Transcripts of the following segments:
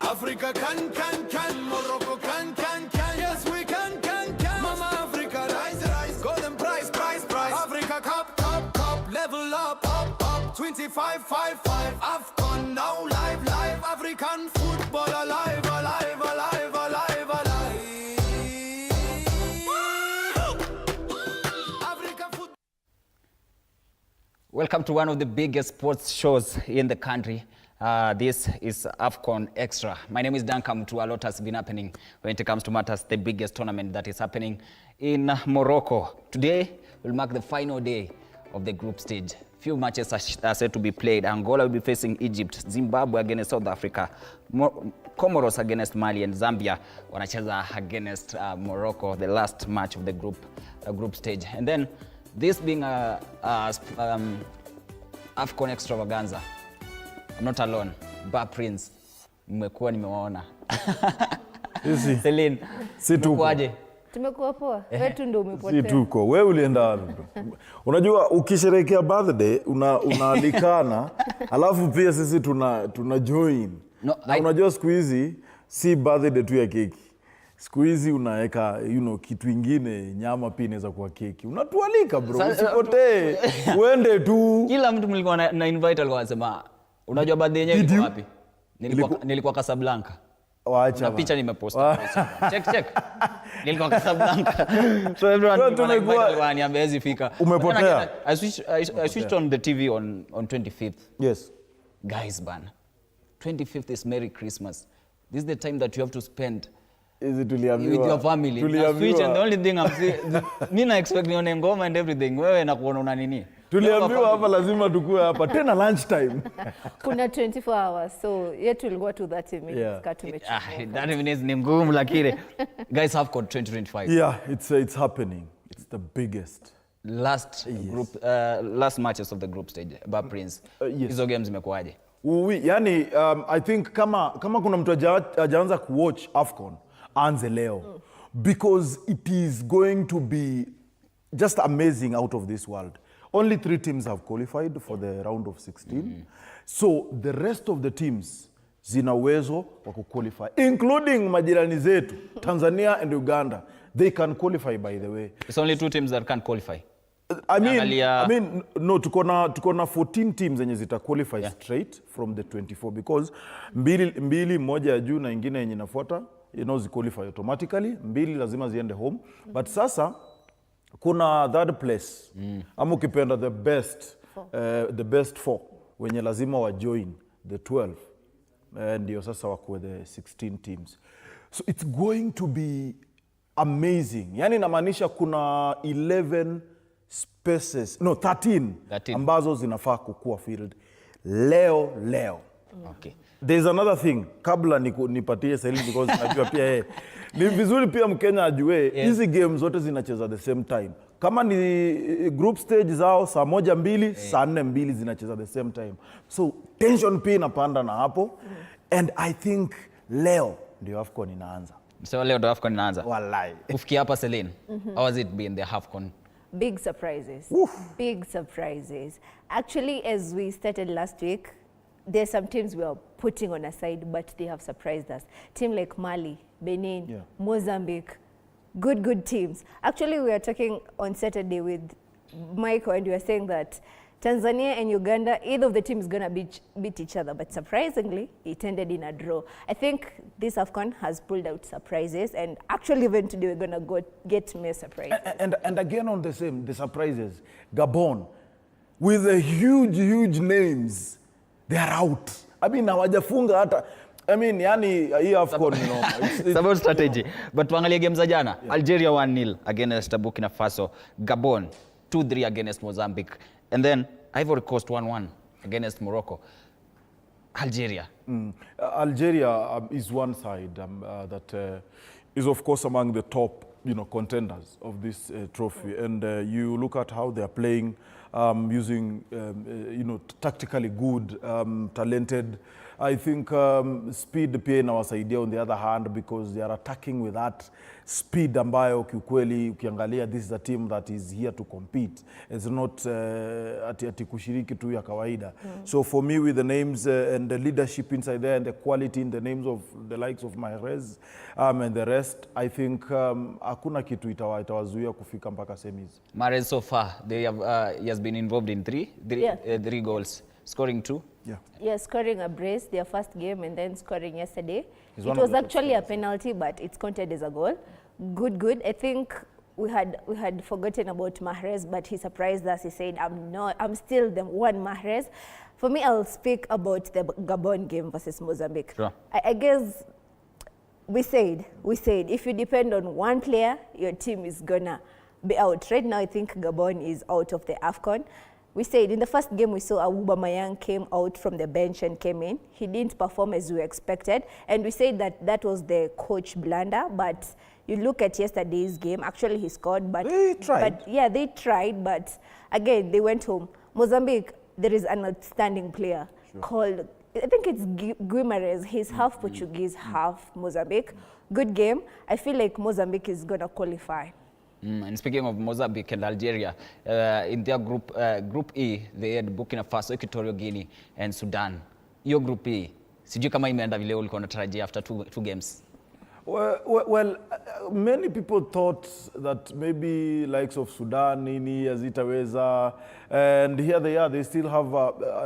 Africa can, Morocco can. Yes, we can. Mama Africa, rise. Golden prize. Africa cup, level up. 25-5-5. AFCON now live. African football alive. Welcome to one of the biggest sports shows in the country. This is AFCON Extra. My name is Duncan. A lot has been happening when it comes to matters, the biggest tournament that is happening in Morocco. Today will mark the final day of the group stage. Few matches are set to be played. Angola will be facing Egypt, Zimbabwe against South Africa, Comoros against Mali, and Zambia wanacheza against Morocco, the last match of the group stage. And then this being AFCON extravaganza, I'm not alone. Bar Prince, mmekuwa nimewaona. Celine, si tuko. Tumekuwa poa. Wewe tu ndio umepotea. Si tuko. Wewe ulienda wapi? Unajua ukisherehekea birthday unaalikana, alafu pia sisi tuna join. No, na unajua siku hizi si birthday tu ya keki. Siku hizi unaweka kitu kingine, nyama pia inaweza kuwa keki. Unatualika bro, usipotee. Uende tu. Kila mtu mlikuwa na invite alikuwa anasema, unajua birthday yenyewe iko wapi? Nilikuwa Casablanca. Waacha. Na picha nimepost. Check. Nilikuwa Casablanca. So everyone ananiambia hizi fika. Umepotea. I switched on the TV on 25th. Yes. Guys, ban. 25th is Merry Christmas. This is the time that you have to spend with your family. Switch, and the only thing I'm saying, Nina expect nione ngoma and everything. Wewe na kuona una nini? Tuliambiwa hapa lazima tukue hapa tena lunch time. Kuna 24 hours, so yetu ilikuwa to 30 minutes. Yeah. Katumechoka. 30 minutes ni ngumu lakini guys have got 2025. Yeah, it's happening. It's the biggest. Last matches of the group stage. Bar Prince. Yes. Hizo games zimekuaje? Yani I think kama kuna mtu hajaanza kuwatch AFCON, anze leo. Because it is going to be just amazing, out of this world. Only 3 teams have qualified for the round of 16. So the rest of the teams zina uwezo wa kuqualify, including majirani zetu, Tanzania and Uganda. They can qualify, by the way. It's only 2 teams that can't qualify. I mean, no, tuko na 14 teams zenye zita qualify straight from the 24, because mbili moja ya juu na ingine yenye inafuata zi qualify automatically. Mbili lazima ziende home. But sasa kuna third place. Ama ukipenda the best 4 wenye lazima wa join the 12. Ndio sasa wako the 16 teams. So it's going to be amazing. Yani inamaanisha kuna 13 ambazo zinafaa kukua field leo. Okay. There's another thing, kabla nipatie Celine, because najua pia ni vizuri pia Mkenya ajue hizi games zote zinacheza the same time. Kama ni group stage zao saa 1-2, saa 4-2 zinacheza the same time. So tension pia inapanda na hapo. And I think leo ndio AFCON inaanza. So leo ndio AFCON inaanza. Wallahi. Kufikia hapa Celine, how has it been the AFCON? Big surprises. Big surprises. Actually, as we started last week, there's some teams we are putting on aside, but they have surprised us. Team like Mali, Benin, Mozambique, good teams. Actually, we are talking on Saturday with Michael, and we are saying that Tanzania and Uganda, either of the teams is going to beat each other. But surprisingly, it ended in a draw. I think this AFCON has pulled out surprises, and actually even today we're going to get more surprises. And again on the surprises, Gabon, with the huge names, they are out. I mean, hawajafunga hata. I mean, yani hii AFCON, it's about strategy. But tuangalie games za jana. Algeria 1-0 against Burkina Faso. Gabon 2-3 against Mozambique. And then Ivory Coast 1-1 against Morocco. Algeria. Algeria is one side that is of course among the top contenders of this trophy. And you look at how they are playing, using tactically good, talented I think speed pia inawasaidia on the other hand because they are attacking with that speed ambayo kiukweli ukiangalia this is a team that is here to compete. It's not ati kushiriki tu ya kawaida. So for me with the names and the leadership inside there and the quality in the names of the likes of Mahrez and the rest, I think hakuna kitu itawazuia kufika mpaka semis. Mahrez so far he has been involved in three goals, scoring 2. Yeah, scoring a brace their first game and then scoring yesterday. It was actually a penalty, but it's counted as a goal. Good. I think we had forgotten about Mahrez, but he surprised us. He said, I'm still the one Mahrez. For me, I'll speak about the Gabon game versus Mozambique. Sure. I guess we said if you depend on one player, your team is gonna be out. Right now, I think Gabon is out of the AFCON. We said in the first game we saw Aubameyang came out from the bench and came in. He didn't perform as we expected. And we said that was the coach blunder. But you look at yesterday's game, actually he scored. But they tried. But they tried. But again, they went home. Mozambique, there is an outstanding player called, I think it's Guimarães. He's half Portuguese, half Mozambique. Good game. I feel like Mozambique is going to qualify. And speaking of Mozambique and Algeria, in their group E, they had Burkina Faso, Equatorial Guinea, and Sudan. Your group E, sijui kama imeenda vile ulikuwa unatarajia after two games. Well, many people thought that maybe likes of Sudan, nini, hazitaweza, and here they are. They still have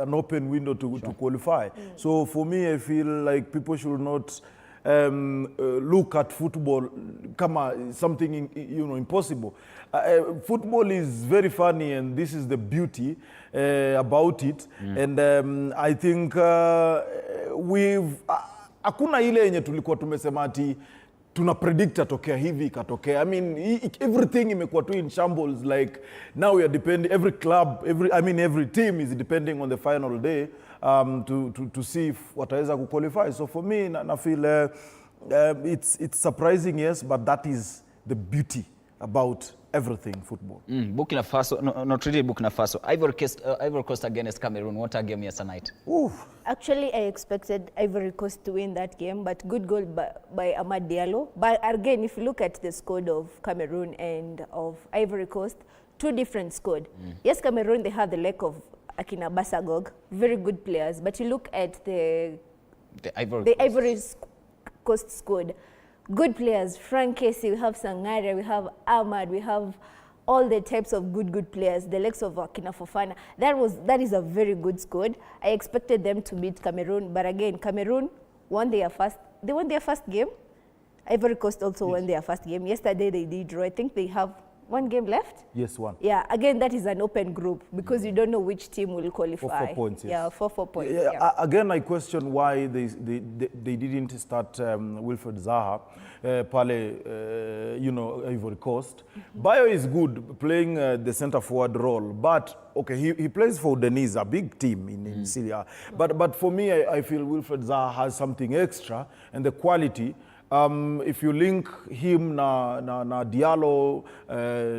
an open window to qualify. So for me, I feel like people should not look at football kama something impossible. Football is very funny, and this is the beauty about it. And I think hakuna ile yenye tulikuwa tumesema ati tuna predict atokea hivi ikatokea. I mean everything imekuwa tu in shambles. Like now we are depending, every club, every team is depending on the final day to see if wataweza kuqualify. So for me, I feel it's surprising, yes, but that is the beauty about everything football. Burkina Faso, not really Burkina Faso. Ivory Coast against Cameroon. What a game yesterday night. Oof. Actually, I expected Ivory Coast to win that game, but good goal by Amad Diallo. But again, if you look at the squad of Cameroon and of Ivory Coast, two different squad. Yes, Cameroon, they have the lack of Akina Basagog, very good players. But you look at the Ivory Coast squad, good players. Frank Casey, we have Sangare, we have Ahmad, we have all the types of good players. The likes of Akina Fofana. That is a very good squad. I expected them to beat Cameroon, but again, Cameroon won their first game. Ivory Coast also won their first game. Yesterday they did draw. I think they have one game left? Yes, one. Yeah, again, that is an open group because you don't know which team will qualify. 4 points, yes. Yeah, 4 points. Yeah. Again, I question why they didn't start Wilfred Zaha, Ivory Coast. Bayo is good playing the center forward role, but okay, he plays for Denise, a big team in Syria. But for me, I feel Wilfred Zaha has something extra and the quality. If you link him na Diallo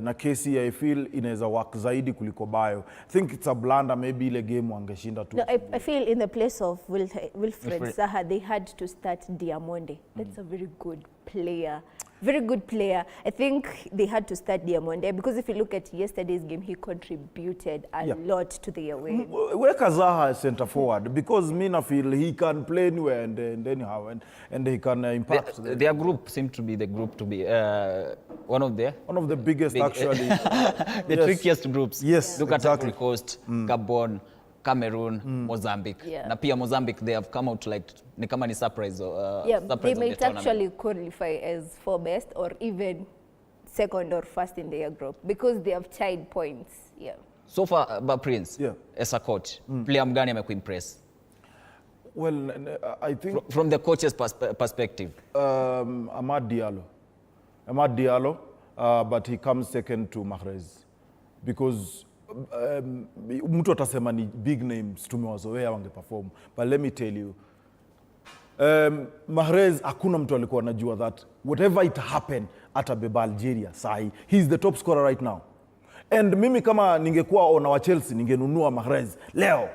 na Casey, I feel inaweza work zaidi kuliko Bayo. I think it's a blunder, maybe ile game wangeshinda tu. No, I feel in the place of Wilfred Zaha, they had to start Diamonde. That's a very good player. Very good player. I think they had to start Diamonde because if you look at yesterday's game, he contributed a lot to the win. Where Zaha center forward because I feel he can play anywhere and anyhow and he can impact. Their group seemed to be the group to be one of the biggest actually. The trickiest groups. Yes, look at Ivory Coast, Gabon, Cameroon, Mozambique. Yeah. Na pia Mozambique, they have come out like ni kama ni surprise. They might actually qualify as 4 best or even second or first in their group because they have tied points. Yeah. So far, but Prince, as a coach, player mgani amekuimpress? Well, I think from the coach's perspective, Amad Diallo, but he comes second to Mahrez because mtu atasema ni big names tumewazoea wangeperform, but let me tell you, Mahrez hakuna mtu alikuwa anajua that whatever it happen atabeba Algeria sahi. He's the top scorer right now, and mimi kama ningekuwa ona wa Chelsea ningenunua Mahrez leo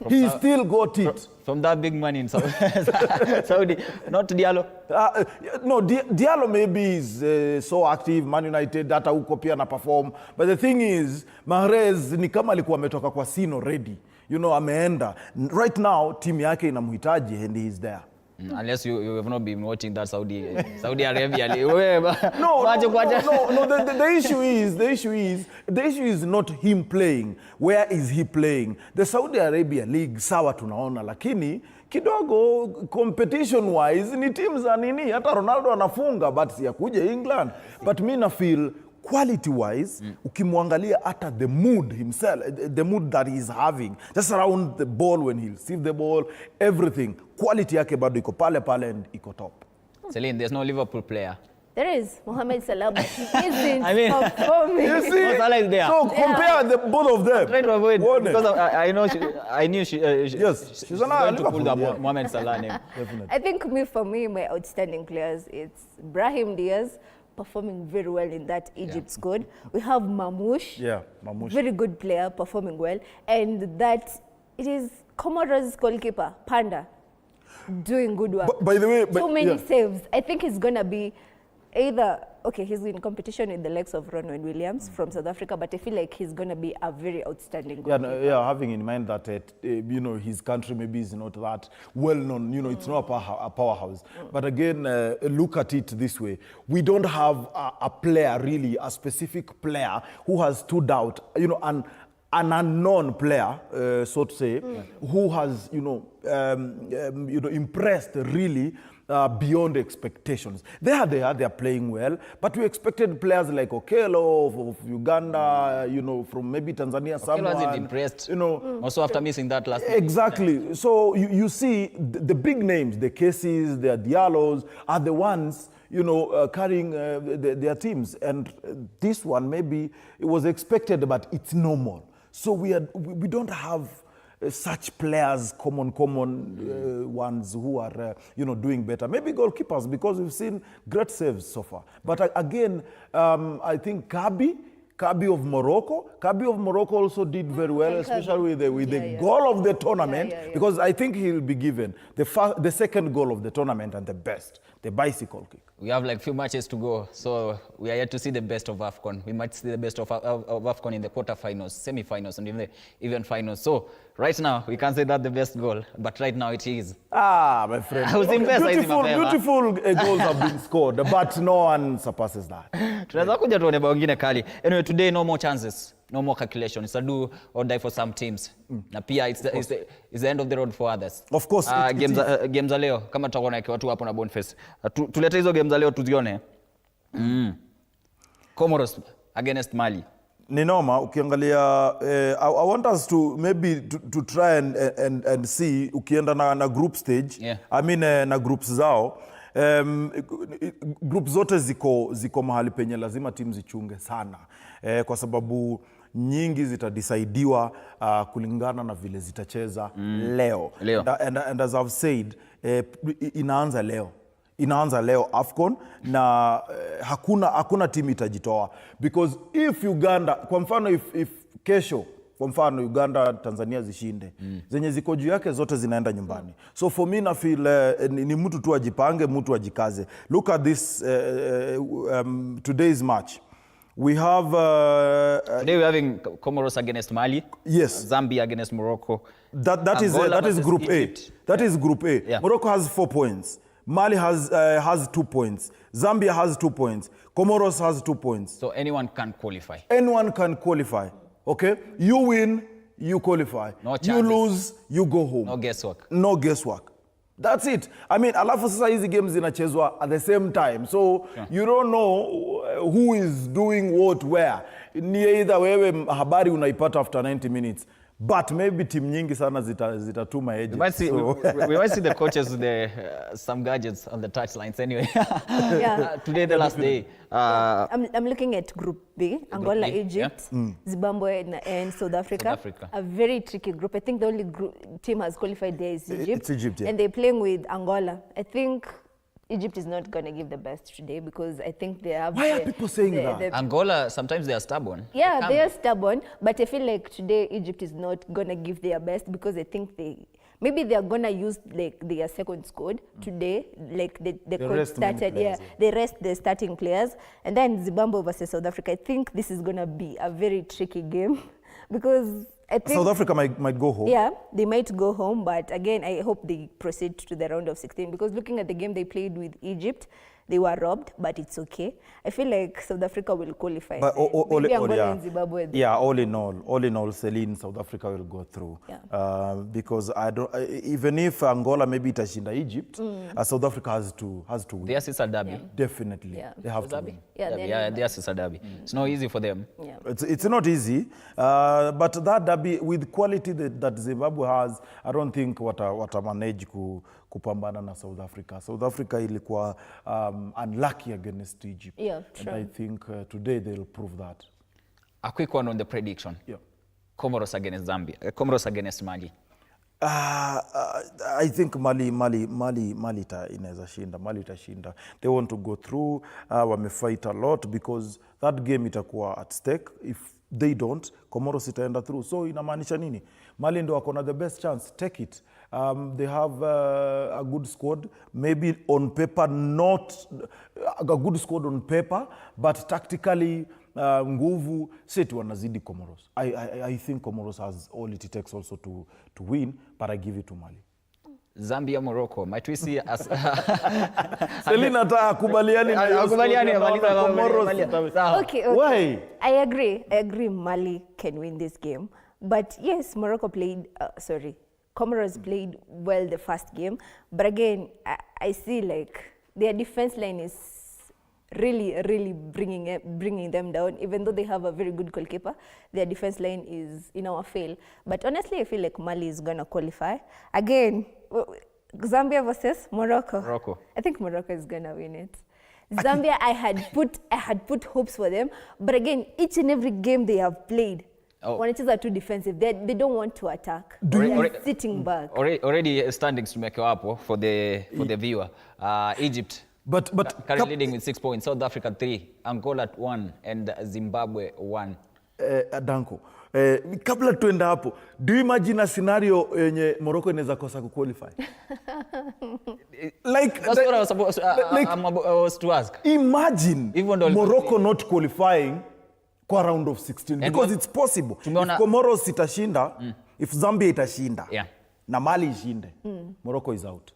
He still got it. From that big man in Saudi, not Diallo. No, Diallo maybe is so active, Man United, hata huko pia na perform. But the thing is, Mahrez ni kama alikuwa ametoka kwa scene already. You know, ameenda. Right now, team yake inamhitaji and he is there. Unless you have not been watching that Saudi Arabia. No, the issue is not him playing. Where is he playing? The Saudi Arabia League, sawa tunaona, lakini kidogo competition wise ni teams za nini, hata Ronaldo anafunga but si yakuja England. But mi na feel quality wise, ukimwangalia hata the mood himself, the mood that he's having, just around the ball when he'll receive the ball, everything, quality yake bado iko pale and iko top. Celine, there's no Liverpool player. There is Mohamed Salah, but he isn't performing. You see? Salah is there. So compare the both of them. I'm trying to avoid because I knew she yes, she's going to pull the Mohamed Salah name. Definitely. I think for me, my outstanding players, it's Brahim Diaz, performing very well in that Egypt squad. We have Mamouche. Yeah, Mamouche. Very good player, performing well. And that it is Comoros goalkeeper, Panda, doing good work. By the way, so many saves. I think he's going to be either, okay, he's in competition with the likes of Ronwen Williams from South Africa, but I feel like he's going to be a very outstanding goalkeeper. Yeah, having in mind that, you know, his country maybe is not that well known, you know, it's not a powerhouse. But again, look at it this way. We don't have a player really, a specific player who has stood out, you know, an unknown player, so to say, who has, you know, impressed really beyond expectations. They are playing well, but we expected players like Okello of Uganda, you know, from maybe Tanzania, someone. wasn't impressed, you know. Also after missing that last Exactly. So you see the big names, the Cases, the Diallos, are the ones, you know, carrying their teams. And this one, maybe it was expected, but it's normal. So we don't have such players, common ones who are, you know, doing better. Maybe goalkeepers, because we've seen great saves so far. But again, I think Kabi of Morocco also did very well, especially with the goal of the tournament, because I think he'll be given the second goal of the tournament and the best, the bicycle kick. We have like few matches to go, so we are yet to see the best of AFCON. We might see the best of AFCON in the quarterfinals, semi-finals, and even finals. So right now, we can't say that the best goal, but right now it is. My friend. I was impressed. Beautiful goals have been scored, but no one surpasses that. Tunaweza kuja tuone bao ngine kali. Anyway, today no more chances, no more calculation. It's a do or die for some teams. Na pia it's the end of the road for others. Of course. Games za leo kama tutakuwa na watu hapo na Boniface. Tulete hizo games za leo tuzione. Comoros against Mali. Ni noma ukiangalia I want us to maybe to try and see ukienda na group stage. Yeah. I mean na groups zao. Group zote ziko mahali penye lazima timu zichunge sana. Kwa sababu nyingi zitadecaidiwa kulingana na vile zitacheza leo. And as I've said, inaanza leo AFCON na hakuna timu itajitoa, because if Uganda, kwa mfano if kesho kwa mfano Uganda Tanzania zishinde, zenye ziko juu yake zote zinaenda nyumbani. So for me na feel ni mtu tu ajipange, mtu ajikaze. Look at this today's match. We have today we're having Comoros against Mali. Yes. Zambia against Morocco. That is Group Egypt. A. That is Group A. Yeah. Morocco has 4 points. Mali has 2 points. Zambia has 2 points. Comoros has 2 points. So anyone can qualify. Anyone can qualify. Okay? You win, you qualify. No chances. You lose, you go home. No guesswork. That's it. I mean, alafu sasa hizi games zinachezwa at the same time. So you don't know who is doing what where. Ni either wewe habari unaipata after 90 minutes. But maybe team nyingi sana zitatuma agents. We might see the coaches with some gadgets on the touchlines anyway. Today the last day. I'm looking at Group B, Angola, Egypt, Zimbabwe and South Africa. A very tricky group. I think the only team has qualified there is Egypt. It's Egypt, yeah. And they're playing with Angola. I think Egypt is not going to give the best today because I think they have... Why are people saying that? Angola, sometimes they are stubborn. Yeah, they are stubborn, but I feel like today Egypt is not going to give their best because I think maybe they are going to use like their second squad today, like the coach started, they rest the starting players. And then Zimbabwe versus South Africa, I think this is going to be a very tricky game because I think South Africa might go home. Yeah, they might go home, but again, I hope they proceed to the round of 16 because looking at the game they played with Egypt, they were robbed, but it's okay. I feel like South Africa will qualify. But maybe Angola and Zimbabwe. Yeah, all in all, Celine, South Africa will go through. Yeah. Because even if Angola maybe itashinda Egypt, South Africa has to win. Their sister derby. Yeah. Definitely, Yeah. they have to win. Yeah, their sister derby. It's not easy for them. Yeah. It's not easy, but that derby with quality that Zimbabwe has, I don't think watamanage kupambana na South Africa. South Africa ilikuwa unlucky against Egypt. Yeah, and true. I think today they'll prove that. A quick one on the prediction. Yeah. Comoros against Zambia. Comoros against Mali. I think Mali inaweza shinda. Mali itashinda. They want to go through. Wamefight a lot because that game itakuwa at stake. If they don't, Comoros itaenda through. So inamaanisha nini? Mali ndio wako na the best chance. Take it. They have a good squad. Maybe on paper, not a good squad on paper, but tactically, nguvu seti wanazidi Comoros. I think Comoros has all it takes also to win, but I give it to Mali. Zambia, Morocco. Might we see as Selina akubaliani na Comoros. Okay. Why? I agree Mali can win this game. But yes, Morocco played, Comoros played well the first game. But again, I see like their defense line is really bringing them down. Even though they have a very good goalkeeper, their defense line is in our fail. But honestly, I feel like Mali is going to qualify. Again, Zambia versus Morocco. I think Morocco is going to win it. Zambia, I had put hopes for them. But again, each and every game they have played, wanacheza too defensive. They don't want to attack. They're sitting back. Already standings to make up for the viewer. Egypt. But currently leading with 6 points. South Africa 3, Angola 1, and Zimbabwe 1. Danko. Kabla tuenda hapo, do you imagine a scenario yenye Morocco inaweza kosa kuqualify? Like that's what I was to ask. Imagine Morocco not qualifying kwa round of 16 because it's possible. If Comoros itashinda, if Zambia itashinda, na Mali ishinde, Morocco is out.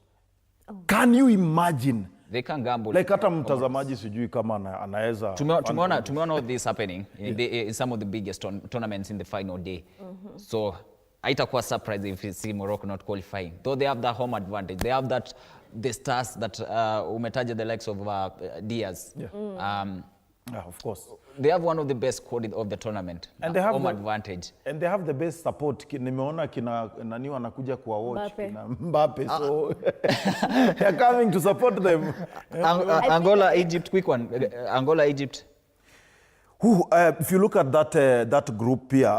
Can you imagine? They can gamble. Like hata mtazamaji sijui kama anaweza. Tumeona all this happening in some of the biggest tournaments in the final day. So haitakuwa surprise if you see Morocco not qualifying. Though they have that home advantage. They have the stars that umetaja the likes of Diaz. Yeah, of course. They have one of the best squad of the tournament. And they have home advantage. And they have the best support. Nimeona nani wanakuja kuwa watch Mbappe. So they're coming to support them. Angola, Egypt, quick one. Angola, Egypt. If you look at that group here,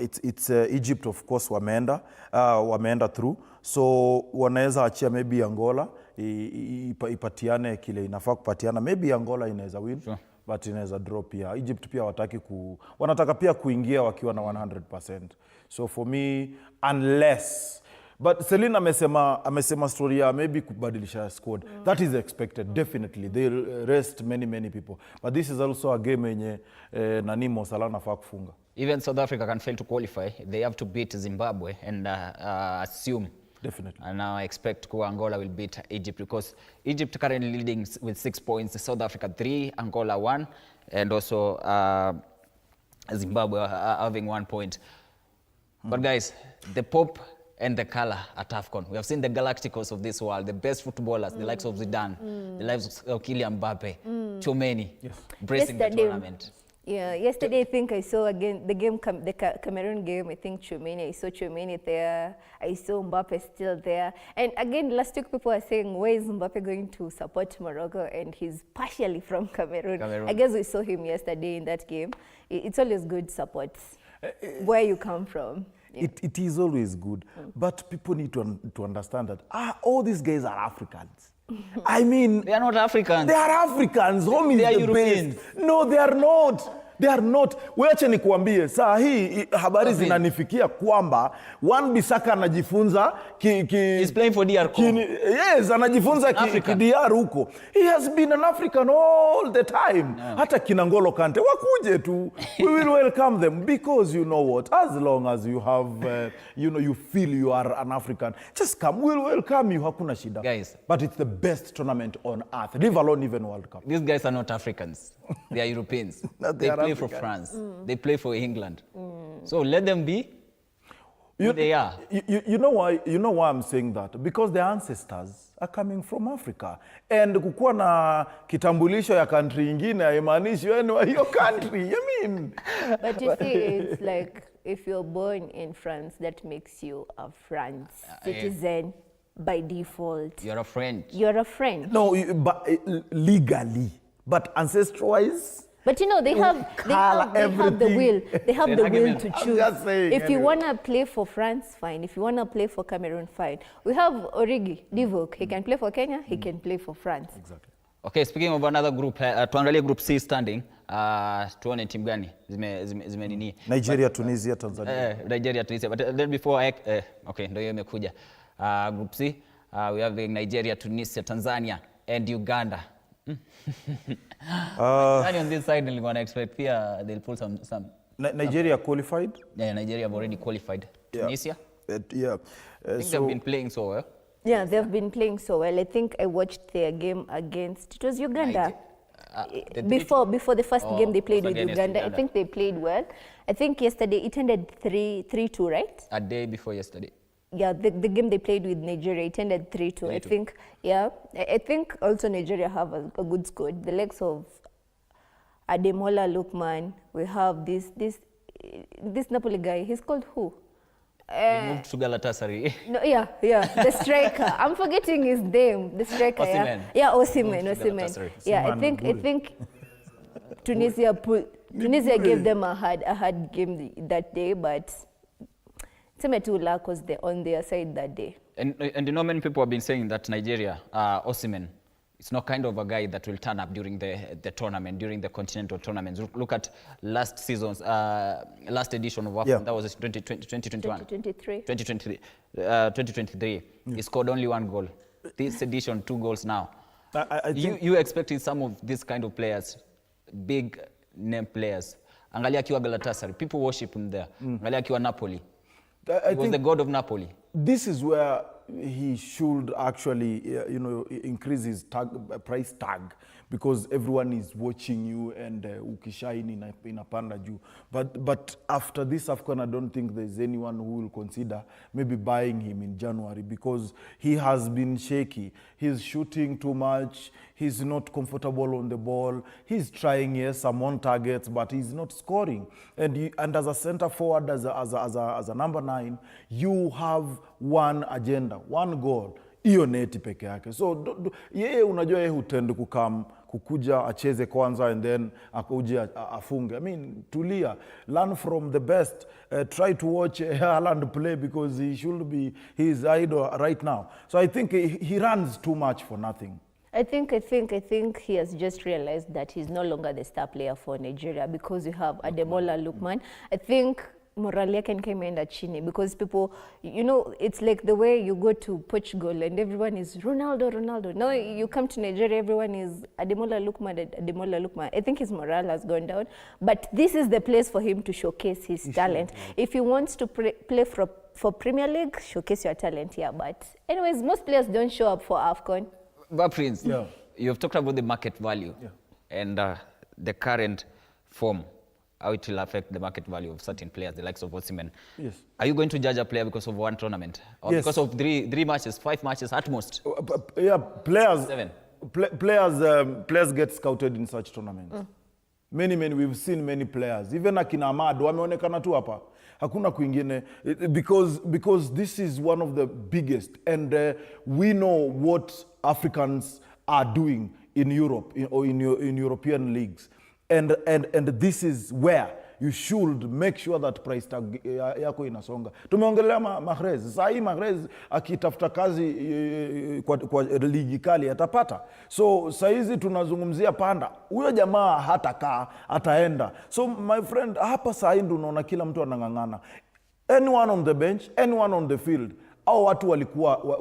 it's Egypt, of course, wameenda through. So wanaweza achia maybe Angola ipatiane kile inafaa kupatiana. Maybe Angola inaweza win. Sure. But inaweza drop pia. Egypt pia wanataka pia kuingia wakiwa na 100%. So for me, unless, but Celine amesema story ya maybe kubadilisha squad. That is expected, definitely. They'll rest many people. But this is also a game yenye Mo Salah anafaa kufunga. Even South Africa can fail to qualify. They have to beat Zimbabwe and assume. Definitely. And now I expect Angola will beat Egypt because Egypt currently leading with 6 points, South Africa 3, Angola 1, and also Zimbabwe having 1 point. But guys, the pop and the color at AFCON. We have seen the Galacticos of this world, the best footballers, the likes of Zidane, the likes of Kylian Mbappe, too many, bracing the tournament. Yeah, yesterday I think I saw again the game, the Cameroon game. I think I saw Tchouameni there. I saw Mbappe still there. And again, last week people were saying, where is Mbappe going to support Morocco? And he's partially from Cameroon. I guess we saw him yesterday in that game. It's always good support where you come from. Yeah. It is always good, but people need to understand that all these guys are Africans. I mean, They are not Africans. they are Africans. Home is They are the Europeans. base. No, they are not. They are not. Wacha nikuambie, saa hii habari zinanifikia kwamba Wan Bissaka anajifunza He's playing for DR Congo. Yes, anajifunza ki DR huko. He has been an African all the time. Hata kina N'Golo Kante wakuje tu. We will welcome them because you know what? As long as you have, you feel you are an African, just come. We'll welcome you. Hakuna shida. Guys. But it's the best tournament on earth. Leave alone even World Cup. These guys are not Africans. They are Europeans. They are play for African. France. They play for England. So let them be who they are. You know why I'm saying that? Because their ancestors are coming from Africa. And kukuwa na kitambulisho ya country ingine haimaanishi wewe ni wa hiyo country. I mean. But you see, it's like if you're born in France, that makes you a France citizen by default. You're a friend. You're a friend. No, but legally. But ancestry-wise, But you know, they have the will. They have the will to choose. just saying, If you anyway. want to play for France, fine. If you want to play for Cameroon, fine. We have Origi, Divock. He can play for Kenya. He can play for France. Exactly. Okay, speaking of another group, tuangalie group C standing. Tuone timu gani zime nini. Nigeria, Tunisia, Tanzania. Nigeria, Tunisia. But then before okay, ndio hiyo imekuja. Group C, we have Nigeria, Tunisia, Tanzania and Uganda. On this side, nilikuwa na expect pia they'll pull some. Nigeria qualified? Yeah, Nigeria have already qualified. Tunisia? Yeah. I think they've been playing so well. Yeah, they've been playing so well. I think I watched their game against, it was Uganda. Before the first game they played with Uganda, I think they played well. I think yesterday it ended 3-2, right? A day before yesterday. Yeah, the game they played with Nigeria, it ended 3-2. I think, yeah. I think also Nigeria have a good squad. The likes of Ademola Lookman. We have this Napoli guy. He's called who? He moved to Galatasaray. No, yeah, the striker. I'm forgetting his name. The striker. Osimhen. Yeah, Osimhen. Yeah, I think Tunisia gave them a hard game that day, but luck was on their side that day. And you know, many people have been saying that Nigeria, Osimhen, it's not kind of a guy that will turn up during the tournament, during the continental tournaments. Look at last season's, last edition of AFCON, that was 2021. 2023. He scored only 1 goal. This edition, 2 goals now. I think You expected some of these kind of players, big name players. Angalia akiwa Galatasaray, people worship him there. Angalia akiwa Napoli. He was the god of Napoli. this is where he should actually, increase his price tag, because everyone is watching you and ukishaini inapanda juu. But after this AFCON, I don't think there's anyone who will consider maybe buying him in January, because he has been shaky. He's shooting too much. He's not comfortable on the ball. He's trying, yes, some on targets, but he's not scoring. And as a center forward, as a number 9, you have one agenda, one goal. Iyo neti peke yake. So yeye unajua yeye hutend kukuja acheze kwanza and then akuje afunge. I mean, tulia, learn from the best. Try to watch Haaland play, because he should be his idol right now. So I think he runs too much for nothing. I think he has just realized that he's no longer the star player for Nigeria, because you have Ademola Lookman. I think morale yake imeenda chini, because people, it's like the way you go to Portugal and everyone is Ronaldo. Now you come to Nigeria, everyone is Ademola Lookman. I think his morale has gone down, but this is the place for him to showcase his talent. If he wants to play for Premier League, showcase your talent here. But anyways, most players don't show up for AFCON. But Prince, you've talked about the market value and the current form, how it will affect the market value of certain players, the likes of Osimhen. Yes. Are you going to judge a player because of one tournament? Or because of three matches, 5 matches at most? Players. 7. Players get scouted in such tournaments. Many, we've seen many players. Even akina Ahmad, wameonekana tu hapa. Hakuna kwingine, because this is one of the biggest, and we know what Africans are doing in Europe or in European leagues, and this is where you should make sure that price tag yako inasonga. Tumeongelea Mahrez. Sasa hii Mahrez akitafuta kazi kwa ligi kali atapata. So saizi tunazungumzia Panda. Huyo jamaa hatakaa, ataenda. So my friend, hapa sasa ndio unaona kila mtu anang'ang'ana. Anyone on the bench, anyone on the field. Au watu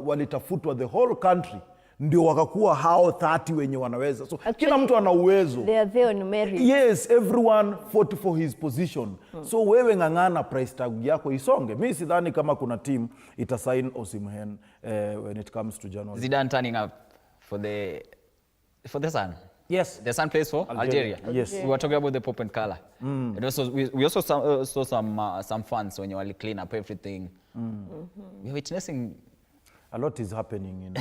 walitafutwa the whole country. Ndio wakakuwa hao 30 wenye wanaweza. So actually, kila mtu ana uwezo. They are there on merit. Yes, everyone fought for his position. So wewe ng'ang'ana price tag yako isonge. Mimi sidhani kama kuna team itasign Osimhen when it comes to January. Zidane turning up for the Sun. Yes. The Sun plays for Algeria. Yes. We were talking about the pop and color. And also, we also saw some fans when you only clean up everything. We're witnessing. A lot is happening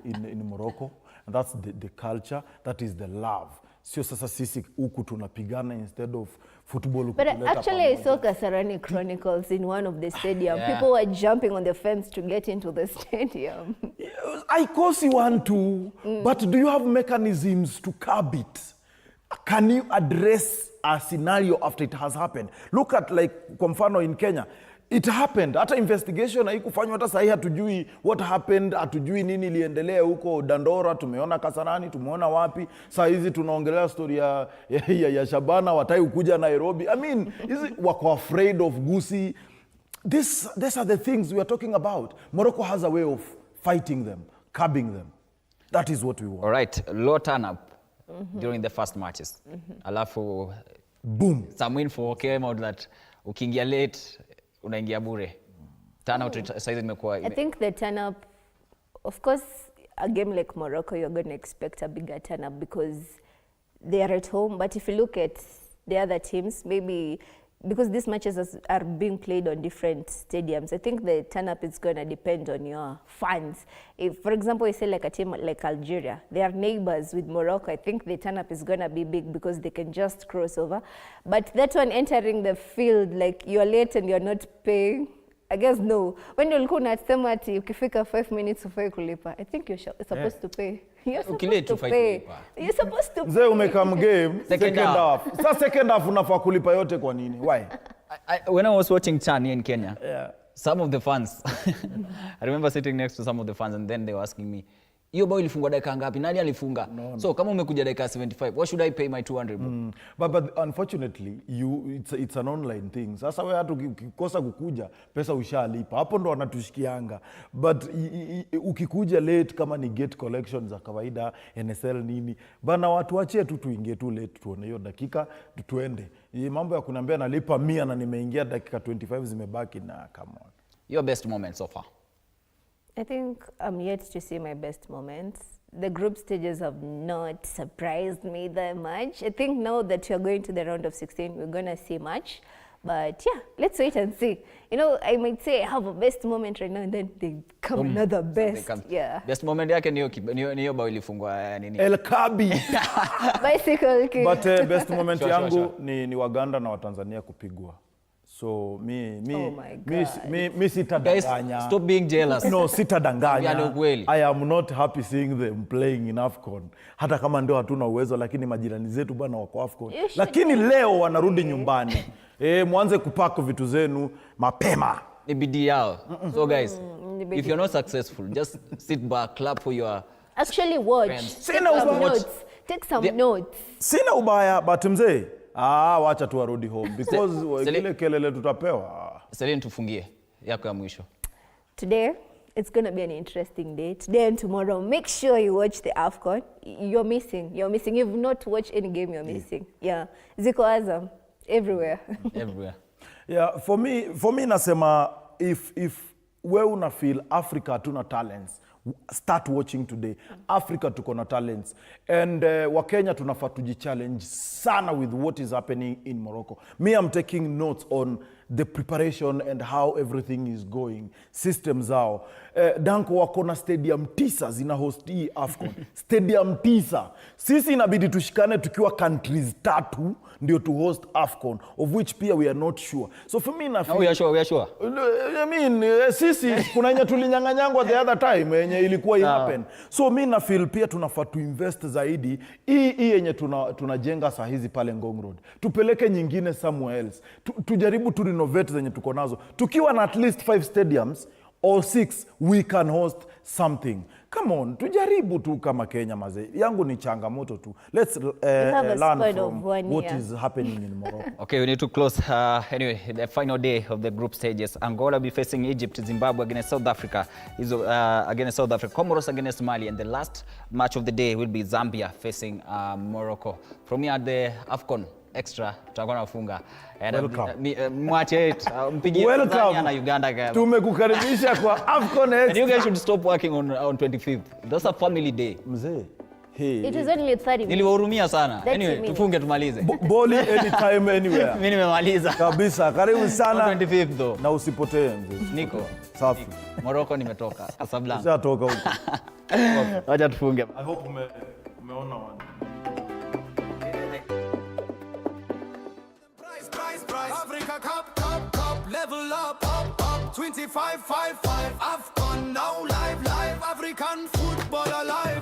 in Morocco, and that's the culture, that is the love. Sio sasa sisi huku tunapigana instead of football. But actually I saw Kasarani Chronicles in one of the stadium. Yeah. People were jumping on the fence to get into the stadium. I course you want to, but do you have mechanisms to curb it? Can you address a scenario after it has happened? Look at like kwa mfano in Kenya. It happened. Hata investigation haikufanywa, hata sahi hatujui what happened, hatujui nini iliendelea huko Dandora, tumeona Kasarani, tumeona wapi. Saa hizi tunaongelea story ya Shabana watai kuja Nairobi. I mean, wako afraid of Gusi. These are the things we are talking about. Morocco has a way of fighting them, curbing them. That is what we want. All right, low turn up during the first matches. Alafu boom. Some info came out that ukiingia late unaingia bure. Turn out size imekuwa. I think the turn up, of course, a game like Morocco, you're going to expect a bigger turn up because they are at home. But if you look at the other teams, maybe because these matches are being played on different stadiums, I think the turn up is going to depend on your fans. If, for example, you say like a team like Algeria, they are neighbors with Morocco, I think the turn up is going to be big because they can just cross over. But that one entering the field, like you're late and you're not paying, I guess no. When you're looking at ati ukifika 5 minutes ufai kulipa, I think you're supposed to pay. You're supposed to pay. You're supposed to pay. Mzee umekam game, second half. Sa second half unafaa kulipa yote kwa nini? Why? When I was watching Chan here in Kenya, Yeah. some of the fans, I remember sitting next to some of the fans and then they were asking me, hiyo bao ilifungwa dakika ngapi? Nani alifunga? No. So kama umekuja dakika 75, what should I pay my 200? But unfortunately, it's an online thing. Sasa wewe hata ukikosa kukuja, pesa ushalipa. Hapo ndo wanatushikianga. But ukikuja late kama ni gate collection za kawaida, NSL nini, bana watu wachie tu tuingie tu late tuone hiyo dakika tuende. Mambo ya kuniambia nalipa 100 na nimeingia dakika 25 zimebaki na come on. Your best moment so far? I think I'm yet to see my best moments. The group stages have not surprised me that much. I think now that you're going to the round of 16, we're going to see much. But yeah, let's wait and see. You know, I might say I have a best moment right now and then they come another best. Yeah. Best moment yake niyo bao ilifungwa nini? El Kabi. Bicycle kick. But best moment yangu ni Waganda na Watanzania kupigwa. So mi sitadanganya. Guys, stop being jealous. No, sitadanganya. Ukweli. I am not happy seeing them playing in AFCON. Hata kama ndio hatuna uwezo, lakini majirani zetu bana wako AFCON. Lakini leo wanarudi nyumbani. Mwanze kupaka vitu zenu mapema. Ni bidii yao. So guys, if you're not successful, just sit back, clap for your Actually watch. Take some notes. Take some notes. Sina ubaya, but mzee, wacha tu warudi home because ile kelele tutapewa. Celine, tufungie yako ya mwisho. Today, it's going to be an interesting day. Today and tomorrow, make sure you watch the AFCON. You're missing. You've not watched any game, you're missing. Yeah. Ziko Azam, everywhere. Everywhere. Yeah, for me nasema if we una feel Africa hatuna talents, start watching today. Africa tuko na talents. And Wakenya tunafaa tujichallenge sana with what is happening in Morocco. Me, I'm taking notes on the preparation and how everything is going, system zao. Danko wako na stadium 9 zina host hii AFCON. Stadium 9. Sisi inabidi tushikane tukiwa countries 3 ndio to host AFCON, of which pia we are not sure. So for me na feel, we are sure. I mean, sisi kuna yenye tulinyang'anyangwa the other time yenye ilikuwa happen. So mi na feel pia tunafaa tu invest zaidi hii yenye tunajenga saa hizi pale Ngong Road. Tupeleke nyingine somewhere else. Tujaribu tu renovate zenye tuko nazo. Tukiwa na at least 5 stadiums or 6, we can host something. Come on, tujaribu tu kama Kenya mazee. Yangu ni changamoto tu. Let's learn from what is happening in Morocco. Okay, we need to close. Anyway, the final day of the group stages. Angola will be facing Egypt, Zimbabwe against South Africa, Comoros against Mali, and the last match of the day will be Zambia facing Morocco. From here at the AFCON Extra, tutakuwa nafunga. Mwache mpigie Tanzania na Uganda. Tumekukaribisha kwa AFCON Extra. And you guys should stop working on 25th. That's a family day. Mzee. It is only 30 minutes. Niliwahurumia sana. Anyway, tufunge tumalize. Boli anytime anywhere. Mimi nimemaliza. Kabisa. Karibu sana. 25th though. Na usipotee mzee. Niko. Safi. Morocco nimetoka. Casablanca. Ushatoka huko. Acha tufunge. I hope umeona one. Africa Cup, level up, 25-5-5. AFCON now live, African football alive.